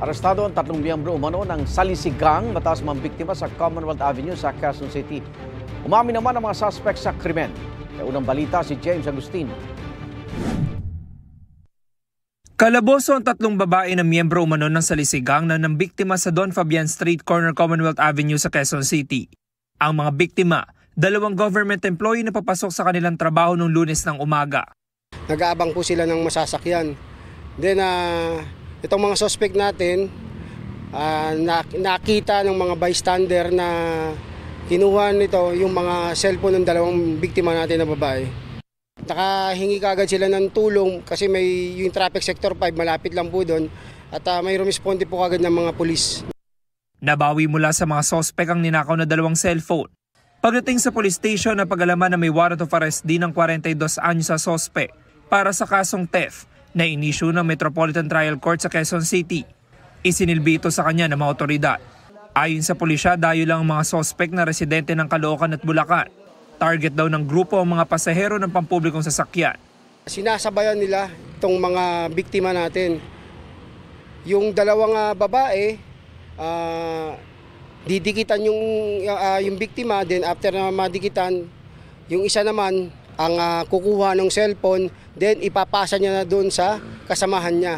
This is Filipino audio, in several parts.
Arestado ang 3 miyembro umano ng salisigang matapos mambiktima sa Commonwealth Avenue sa Quezon City. Umamin naman ang mga suspect sa krimen. May unang balita si James Agustin. Kalaboso ang 3 babae na miyembro umano ng salisigang na nambiktima sa Don Fabian Street, corner Commonwealth Avenue sa Quezon City. Ang mga biktima, 2 government employee na papasok sa kanilang trabaho noong Lunes ng umaga. Nag-aabang po sila ng masasakyan. Then itong mga suspect natin, nakita ng mga bystander na kinuha nito yung mga cellphone ng 2 biktima natin na babae. Nakahingi kaagad sila ng tulong kasi may yung traffic sector 5 malapit lang po doon at may rumisponde po kaagad ng mga pulis. Nabawi mula sa mga suspect ang ninakaw na 2 cellphone. Pagdating sa police station, napag-alaman na may warrant of arrest din ng 42 anyos sa suspect para sa kasong theft na inisyu ng Metropolitan Trial Court sa Quezon City. Isinilbi ito sa kanya ng mga otoridad. Ayon sa pulisya, dayo lang ang mga suspect na residente ng Caloocan at Bulacan. Target daw ng grupo ang mga pasahero ng pampublikong sasakyan. Sinasabayan nila itong mga biktima natin. Yung 2 babae, didikitan yung biktima, then after na madikitan, yung isa naman ang kukuha ng cellphone, then ipapasa niya na doon sa kasamahan niya.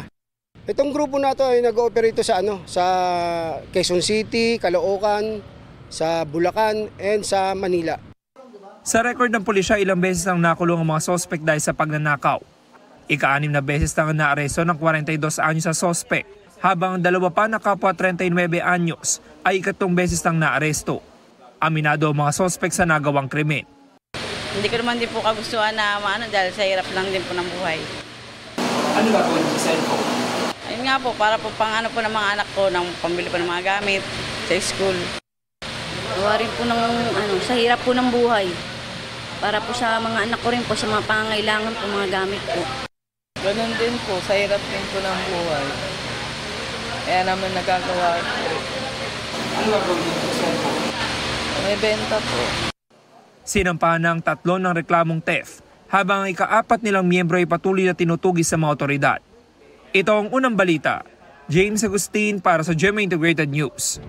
Itong grupo na to ay nag-ooperate sa Quezon City, Caloocan, sa Bulacan, and sa Manila. Sa record ng pulisya, ilang beses nang nakulong ang mga suspect dahil sa pagnanakaw. Ika-6 na beses nang naaresto ng 42 anyos sa suspect, habang ang 2 pa na kapwa 39 anyos ay 3 beses nang naaresto. Aminado ang mga suspect sa nagawang krimen. Hindi ko naman din po kagustuhan na dahil sa hirap lang din po ng buhay. Ano ba po yung cellphone? Ayun nga po, para po pang po ng mga anak ko, ng pambili po ng mga gamit sa school. Gawa rin po ng sa hirap po ng buhay. Para po sa mga anak ko rin po, sa mga pangangailangan po, mga gamit po. Ganun din po, sa hirap din po ng buhay. Kaya naman nagagawa po. Ano ba po yung cellphone? May benta po. Sinampahan ng 3 ng reklamong theft, habang ang ika-4 nilang miyembro ay patuloy na tinutugis sa mga otoridad. Ito ang unang balita. James Agustin para sa GMA Integrated News.